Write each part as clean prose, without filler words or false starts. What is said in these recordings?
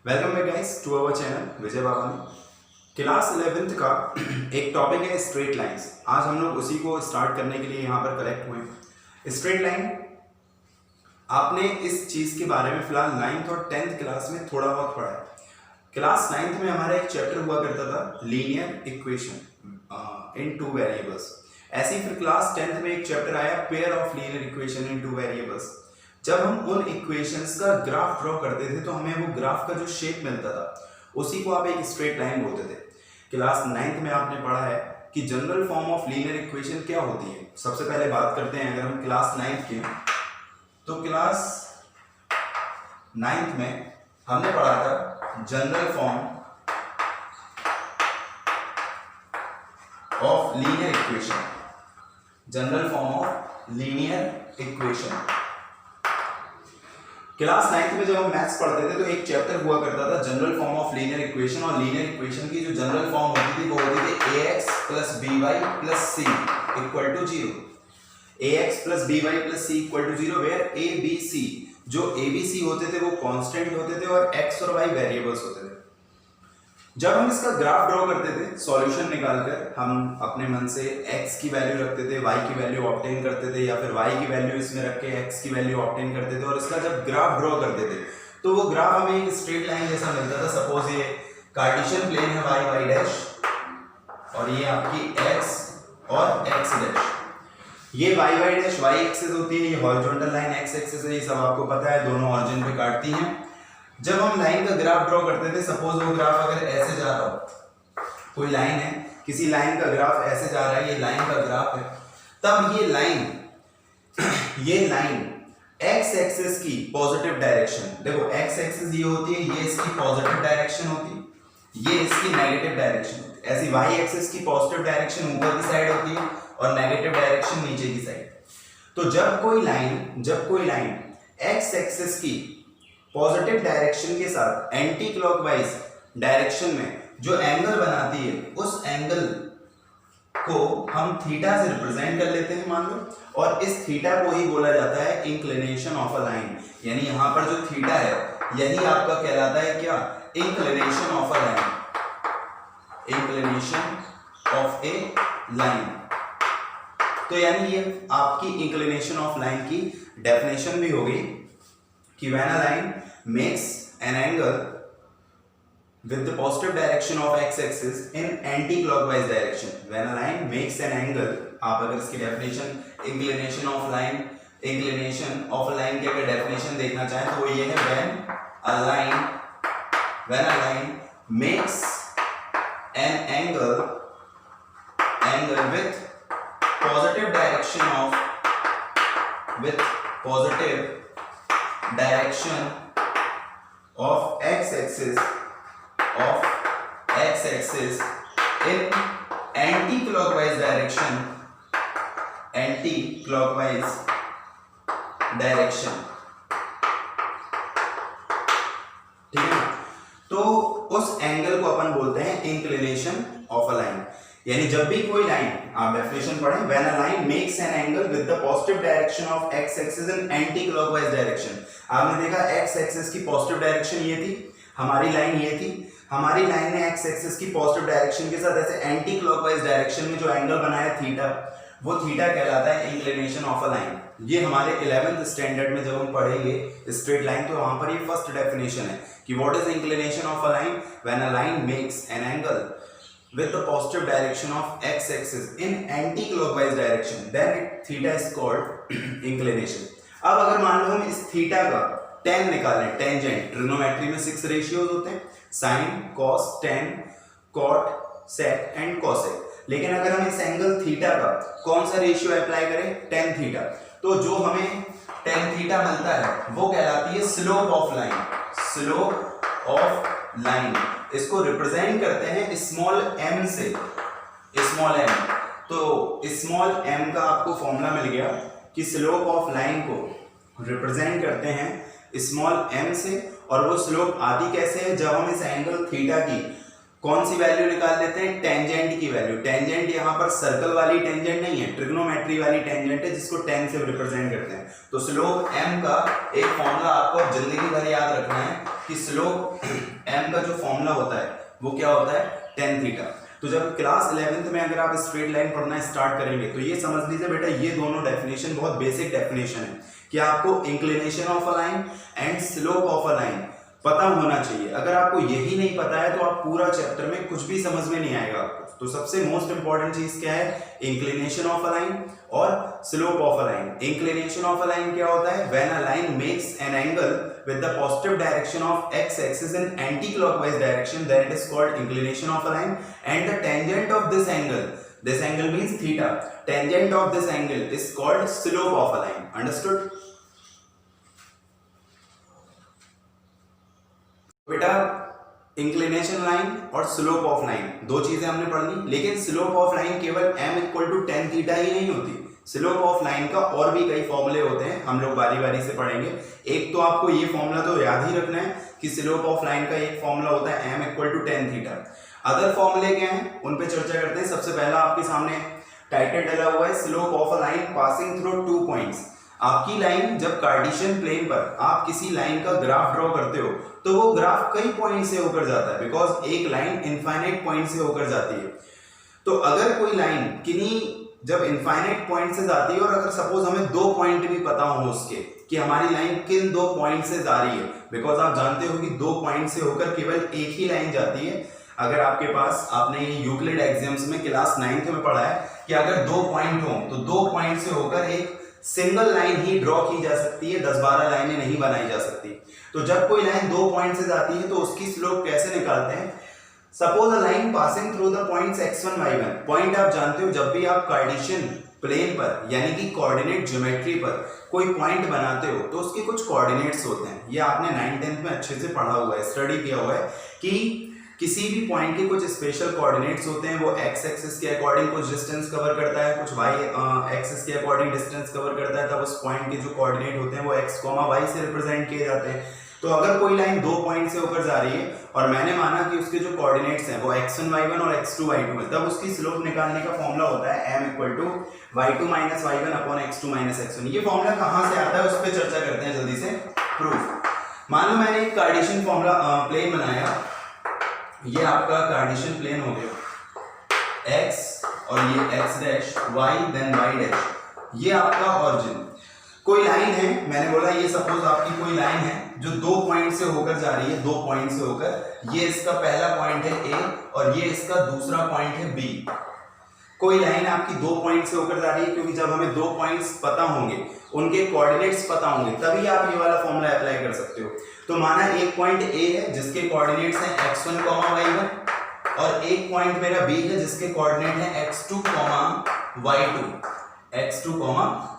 Welcome back guys to our channel Vijay Babani. Class 11th का एक topic है स्ट्रेट लाइंस। आज हम लोग उसी को स्टार्ट करने के लिए यहाँ पर कलेक्ट हुए हैं। स्ट्रेट लाइन आपने इस चीज़ के बारे में फिलहाल 9th और 10th क्लास में थोड़ा बहुत पढ़ा है। क्लास 9th में हमारा एक चैप्टर हुआ करता था linear equation in two variables. ऐसे ही फिर क्लास 10th में एक चैप्टर आया pair of linear equation in two variables. जब हम उन इक्वेशंस का ग्राफ ड्रॉ करते थे तो हमें वो ग्राफ का जो शेप मिलता था उसी को आप एक स्ट्रेट लाइन बोलते थे। क्लास 9th में आपने पढ़ा है कि general form of linear equation क्या होती है। सबसे पहले बात करते हैं अगर हम क्लास 9th की, तो क्लास 9th में हमने पढ़ा था general form of linear equation. General form of linear equation class 9th में जब हम मैथ्स पढ़ते थे तो एक चैप्टर हुआ करता था general form of linear equation. और लीनियर इक्वेशन की जो जनरल फॉर्म होती थी वो होती थी ax plus by plus c equal to 0। ax plus by plus c equal to 0 where a b c जो a b c होते थे वो कांस्टेंट होते थे और x और y वेरिएबल्स होते थे। जब हम इसका ग्राफ ड्रॉ करते थे सॉल्यूशन निकालकर हम अपने मन से x की वैल्यू रखते थे, y की वैल्यू ऑब्टेन करते थे, या फिर y की वैल्यू इसमें रख के x की वैल्यू ऑब्टेन करते थे और इसका जब ग्राफ ड्रॉ करते थे तो वो ग्राफ हमें एक स्ट्रेट लाइन जैसा मिलता था। सपोज ये कार्टेशियन प्लेन है y y डैश और ये आपकी x और x डैश। ये y y dash y axis होती है, ये हॉरिजॉन्टल लाइन x एक्सिस है, ये सब आपको पता है, दोनों ऑरिजिन पे काटती हैं। जब हम लाइन का ग्राफ ड्रॉ करते थे, सपोज वो ग्राफ अगर ऐसे जा रहा हो, कोई लाइन है, किसी लाइन का ग्राफ ऐसे जा रहा है, ये लाइन का ग्राफ है, तब ये लाइन x एक्सिस की पॉजिटिव डायरेक्शन, देखो x एक्सिस ये होती है, ये इसकी पॉजिटिव डायरेक्शन होती है, ये इसकी नेगेटिव डायरेक्शन होती है। ऐसी y एक्सिस की पॉजिटिव डायरेक्शन ऊपर की साइड होती है और नेगेटिव डायरेक्शन नीचे की साइड। तो जब कोई लाइन x एक्सिस की पॉजिटिव डायरेक्शन के साथ एंटी क्लॉकवाइज डायरेक्शन में जो एंगल बनाती है उस एंगल को हम थीटा से रिप्रेजेंट कर लेते हैं मान लो, और इस थीटा को ही बोला जाता है इंक्लिनेशन ऑफ अ लाइन। यानी यहां पर जो थीटा है यही आपका कहलाता है क्या, inclination of a line, inclination of A line. तो यानी ये आपकी इंक्लिनेशन ऑफ लाइन की डेफिनेशन भी होगी कि when a line makes an angle with the positive direction of x-axis in anti-clockwise direction। when a line makes an angle, आप अगर इसकी डेफिनेशन इंक्लिनेशन ऑफ लाइन की अगर डेफिनेशन देखना चाहें तो वो ये है when a line makes an angle with positive direction of x-axis in anti-clockwise direction, ठीक है। तो उस एंगल को अपन बोलते हैं इंक्लिनेशन ऑफ अ लाइन। यानी जब भी कोई लाइन, आप डेफिनेशन पढ़ें, when a line makes an angle with the positive direction of x axis in anti clockwise direction. आपने देखा एक्स एक्सिस की पॉजिटिव डायरेक्शन ये थी, हमारी लाइन ये थी, हमारी लाइन ने एक्स एक्सिस की पॉजिटिव डायरेक्शन के साथ ऐसे एंटी क्लॉकवाइज डायरेक्शन में जो एंगल बनाया थीटा, वो थीटा कहलाता है इंक्लिनेशन ऑफ अ लाइन। ये हमारे 11th स्टैंडर्ड में जब हम पढ़ेंगे स्ट्रेट लाइन तो वहां पर ये फर्स्ट डेफिनेशन है कि what is inclination of a line, when a line makes an angle with the positive direction of x-axis in anti-clockwise direction, then theta is called inclination। अब अगर मान लो हम इस थीटा का tan निकालें, टेंजेंट, ट्रिग्नोमेट्री में 6 रेशियोज होते हैं, sine, cos, tan, cot, sec and cosec. लेकिन अगर हम इस एंगल थीटा का कौन सा रेशियो अप्लाई करें, tan थीटा, तो जो हमें tan थीटा मिलता है वो कहलाती है स्लोप ऑफ लाइन। इसको रिप्रेजेंट करते हैं स्मॉल m से, स्मॉल m। तो स्मॉल m का आपको फॉर्मूला मिल गया कि स्लोप ऑफ लाइन को रिप्रेजेंट करते हैं स्मॉल m से। और वो स्लोप आती कैसे है, जब हम इस एंगल थीटा की कौन सी वैल्यू निकाल लेते हैं, टेंजेंट की वैल्यू। टेंजेंट यहाँ पर सर्कल वाली टेंजेंट नहीं है, ट्रिग्नोमेट्री वाली टेंजेंट है जिसको tan से रिप्रेजेंट करते हैं। तो स्लोप m का एक फॉर्मूला आपको जिंदगी भर याद रखना है कि स्लोप m का जो फॉर्मूला होता है वो क्या होता है tan थीटा। तो जब क्लास 11th में अगर आप स्ट्रेट लाइन पढ़ना स्टार्ट करेंगे तो ये समझ लीजिए बेटा, ये दोनों डेफिनेशन बहुत बेसिक डेफिनेशन है कि आपको inclination of a line and slope of a line पता होना चाहिए। अगर आपको यही नहीं पता है तो आप पूरा चैप्टर में कुछ भी समझ में नहीं आएगा आपको। तो सबसे मोस्ट इंपॉर्टेंट चीज क्या है, इंक्लिनेशन ऑफ अ लाइन और slope of a line. Inclination of a line क्या होता है, when a line makes an angle with the positive direction of x axis in anti-clockwise direction, then it is called inclination of a line. And the tangent of this angle means theta, tangent of this angle is called slope of a line. Understood? बेटा inclination line और slope of line दो चीजें हमने पढ़ ली, लेकिन slope of line केवल m equal to tan theta ही नहीं होती। स्लोप ऑफ लाइन का और भी कई फॉर्मूले होते हैं, हम लोग बारी बारी से पढ़ेंगे। एक तो आपको ये फॉर्मूला तो याद ही रखना है कि स्लोप ऑफ लाइन का एक फॉर्मूला होता है m equal to tan theta. Other फॉर्मूले क्या हैं उन पे चर्चा करते हैं। सबसे पहला आपके सामने टाइटल डला हुआ है, slope of a line passing through 2 points. आपकी लाइन जब कार्टेशियन प्लेन पर आप किसी लाइन का ग्राफ ड्रॉ करते हो तो वो ग्राफ कई पॉइंट से होकर जाता है, बिकॉज एक लाइन इनफाइनाइट पॉइंट से होकर जाती है। तो अगर कोई लाइन किन्हीं जब इनफाइनाइट पॉइंट से जाती है और अगर सपोज हमें 2 पॉइंट भी पता हो उसके कि हमारी लाइन किन 2 पॉइंट से जा रही है, बिकॉज आप जानते हो कि 2 पॉइंट से होकर केवल एक ही लाइन जाती है। अगर आपके पास, आपने ये यूक्लिड एग्जाम्स में क्लास 9th में पढ़ा है कि अगर 2 पॉइंट हो तो 2 पॉइंट से होकर एक सिंगल लाइन ही ड्रॉ की जा सकती है, 10-12 लाइनें नहीं बनाई जा सकती। तो जब कोई लाइन 2 पॉइंट से जाती है तो उसकी स्लोप कैसे निकालते हैं, suppose a line passing through the points x1 y1। Point आप जानते हो, जब भी आप कार्टेशियन प्लेन पर यानी कि कोऑर्डिनेट ज्योमेट्री पर कोई पॉइंट बनाते हो तो उसके कुछ कोऑर्डिनेट्स होते हैं। ये आपने 9th-10th में अच्छे से पढ़ा हुआ है, स्टडी किया हुआ है कि किसी भी पॉइंट के कुछ स्पेशल कोऑर्डिनेट्स होते हैं। वो x एक्सिस के अकॉर्डिंग कुछ डिस्टेंस कवर करता है, कुछ y एक्सिस के अकॉर्डिंग डिस्टेंस कवर करता है। तब उस पॉइंट के जो कोऑर्डिनेट होते हैं वो x, y से रिप्रेजेंट किए जाते हैं। तो अगर कोई लाइन 2 पॉइंट से होकर जा रही है और मैंने माना कि उसके जो कोऑर्डिनेट्स हैं वो x1 y1 और x2 y2 है, तब उसकी स्लोप निकालने का फॉर्मूला होता है m equal to y2 minus y1 upon x2 minus x1। ये फॉर्मूला कहाँ से आता है उस पर चर्चा करते हैं जल्दी से। प्रूफ, मान लो मैंने एक कार्टेशियन फॉर्मूला प्लेन बनाया, ये आपका कार्टेशियन प्लेन हो गया x और ये x dash y then y dash, ये आपका ऑरिजिन। कोई लाइन है, मैंने बोला ये सपोज आपकी कोई लाइन है जो 2 पॉइंट से होकर जा रही है, 2 पॉइंट से होकर, ये इसका पहला पॉइंट है A और ये इसका दूसरा पॉइंट है B। कोई लाइन आपकी 2 पॉइंट से होकर जा रही है, क्योंकि जब हमें 2 पॉइंट्स पता होंगे, उनके कोऑर्डिनेट्स पता होंगे, तभी आप ये वाला फॉर्मूला अप्लाई कर सकते हो। तो माना एक पॉइंट A है जिसके कोऑर्डिनेट्स हैं x1, y1 और एक पॉइंट मेरा B है जिसके कोऑर्डिनेट है x2,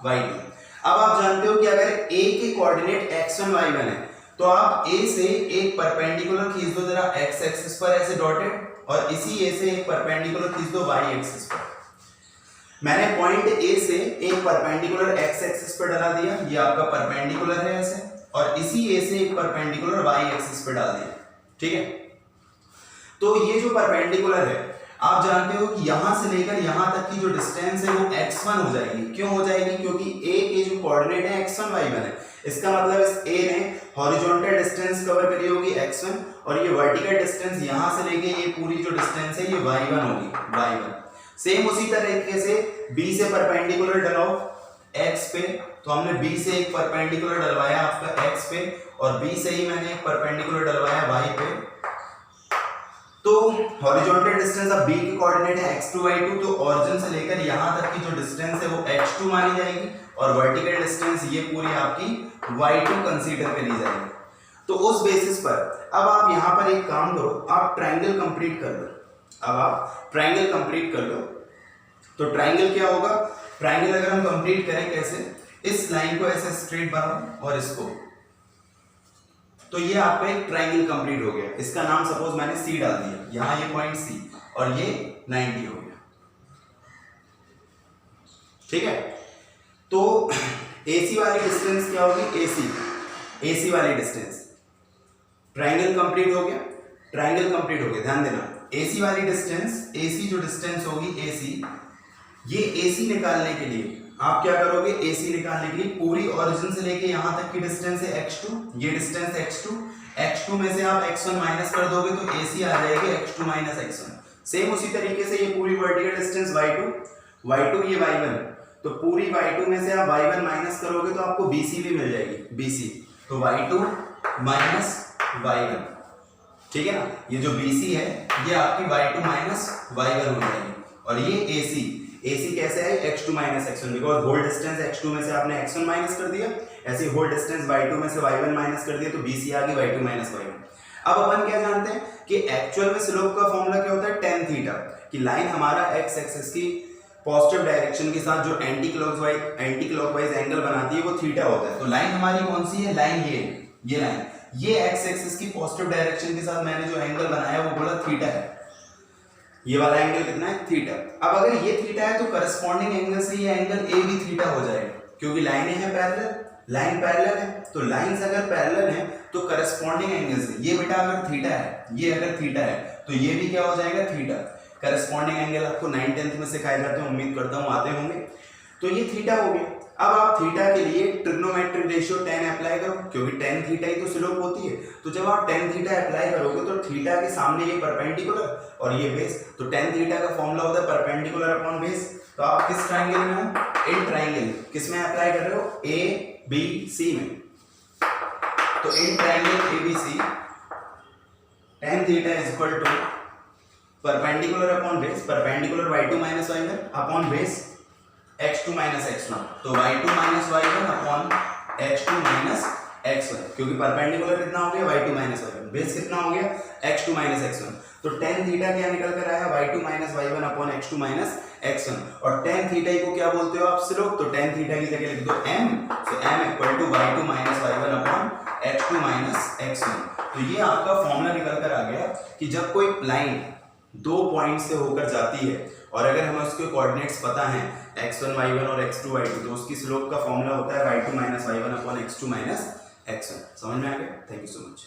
y2। अब आप जानते हो कि अगर A के कोऑर्डिनेट x1, y1 है तो आप A से एक परपेंडिकुलर खींच दो जरा x एक्सिस पर ऐसे डॉटेड, और इसी A से एक परपेंडिकुलर खींच दो y एक्सिस पर। मैंने पॉइंट A से एक परपेंडिकुलर x एक्सिस पर डाला दिया, ये आपका परपेंडिकुलर है ऐसे, और इसी A से एक परपेंडिकुलर y एक्सिस पर डाल दिया, ठीक है। तो ये जो परपेंडिकुलर है, आप जानते हो कि यहां से लेकर यहां तक की जो डिस्टेंस है वो x1 हो जाएगी। क्यों हो जाएगी, क्योंकि A के जो कोऑर्डिनेट है x1, y1 है। इसका मतलब इस A ने हॉरिजॉन्टल डिस्टेंस कवर करी होगी x1, और ये वर्टिकल डिस्टेंस यहां से लेके ये पूरी जो डिस्टेंस है ये y1 होगी, y1। सेम उसी तरीके से B से परपेंडिकुलर डलाओ x पे, तो हमने B से एक परपेंडिकुलर डलवाया आपका x पे, और B से ही मैंने एक परपेंडिकुलर डलवाया y पे। तो हॉरिजॉन्टल डिस्टेंस अब B के कोऑर्डिनेट है x2, y2, तो ओरिजिन से लेकर यहां तक की जो डिस्टेंस है वो h2 मानी जाएगी, और वर्टिकल डिस्टेंस ये पूरी आपकी y2 कंसीडर करी जाएगी। तो उस बेसिस पर अब आप यहां पर एक काम करो, आप ट्रायंगल कंप्लीट कर लो। अब आप ट्रायंगल कंप्लीट कर लो, तो ट्रायंगल क्या होगा, ट्रायंगल अगर हम कंप्लीट करें कैसे, इस लाइन को ऐसे स्ट्रेट बनाओ और इसको, तो ये आपका एक ट्रायंगल कंप्लीट हो गया। इसका नाम सपोज मैंने C डाल दिया, यहां ये पॉइंट C और ये 90 हो गया, ठीक है। तो AC वाली डिस्टेंस क्या होगी, AC वाली डिस्टेंस, ट्रायंगल कंप्लीट हो गया, ट्रायंगल कंप्लीट हो गया। ध्यान देना, AC वाली डिस्टेंस, AC जो डिस्टेंस होगी AC, ये AC निकालने के लिए आप क्या करोगे, AC निकालने के लिए पूरी ओरिजिन से लेके यहां तक की डिस्टेंस है x2, ये डिस्टेंस x2, x2 में से आप x1 माइनस कर दोगे तो AC आ जाएगी x2 माइनस x1। सेम उसी तरीके से ये पूरी वर्टिकल डिस्टेंस y2 ये y1, तो पूरी y2 में से आप y1 माइनस करोगे तो आपको BC भी मिल जाएगी, BC, तो y2 माइनस y1, ठीक है ना। ये जो BC है ये आपकी y2 माइनस y1 हो जाएगी। और ये AC कैसे है, x2 minus x1, because whole distance x2 में से आपने x1 माइनस कर दिया, ऐसे होल डिस्टेंस y2 में से y1 माइनस कर दिया, तो BC आ गई y2 माइनस y1। अब अपन क्या जानते हैं कि एक्चुअल में स्लोप का फॉर्मूला क्या होता है, tan थीटा, कि लाइन हमारा x एक्सिस की पॉजिटिव डायरेक्शन के साथ जो एंटी क्लॉकवाइज एंगल बनाती है वो थीटा होता है। तो लाइन हमारी कौन सी है, लाइन ये लाइन, ये x एक्सिस की पॉजिटिव डायरेक्शन के साथ मैंने जो एंगल बनाया वो बोला थीटा है, ये वाला एंगल कितना है, थीटा। अब अगर ये थीटा है तो करस्पॉन्डिंग एंगल से ये एंगल ए भी थीटा हो जाएगा, क्योंकि लाइनें हैं पैरेलल, लाइन पैरेलल है, तो लाइंस अगर पैरेलल हैं तो करस्पॉन्डिंग एंगल से ये बेटा अगर थीटा है, ये अगर थीटा है तो ये भी क्या हो जाएगा, थीटा। करस्पॉन्डिंग एंगल आपको 9th-10th में सिखाए जाते हैं, उम्मीद करता हूँ आते होंगे। तो ये थीटा हो गया। अब आप थीटा के लिए ट्रिग्नोमेट्रिक रेशियो tan अप्लाई करो, क्योंकि tan थीटा ही तो स्लोप होती है। तो जब आप tan थीटा अप्लाई करोगे तो थीटा के सामने ये परपेंडिकुलर और ये बेस, तो tan थीटा का फॉर्मूला होता है परपेंडिकुलर अपॉन बेस। तो आप किस ट्रायंगल में हो, इन ट्रायंगल, किस में अप्लाई कर रहे हो, ABC में। तो in triangle ABC tan theta is equal to perpendicular upon base, perpendicular y2 minus y1 upon base x2 minus x1, तो y2 minus y1 upon x2 minus x1, क्योंकि perpendicular कितना हो गया, y2 माइनस y1, बेस कितना हो गया, x2 minus x1। तो tan theta क्या निकल कर आया, y2 minus y1 upon x2 minus x1। और tan थीटा को क्या बोलते हो आप, स्लोप, तो tan थीटा की जगह लिख दो m, तो m equal to y2 minus y1 upon x2 minus x1। तो ये आपका फॉर्मूला निकल कर आ गया कि जब कोई लाइन दो पॉइंट से होकर जाती है और अगर हमें उसके कोऑर्डिनेट्स पता हैं x1 y1 और x2 y2, तो उसकी स्लोप का फॉर्मूला होता है y2 minus y1 upon x2 minus x1। समझ में आ गया? Thank you so much.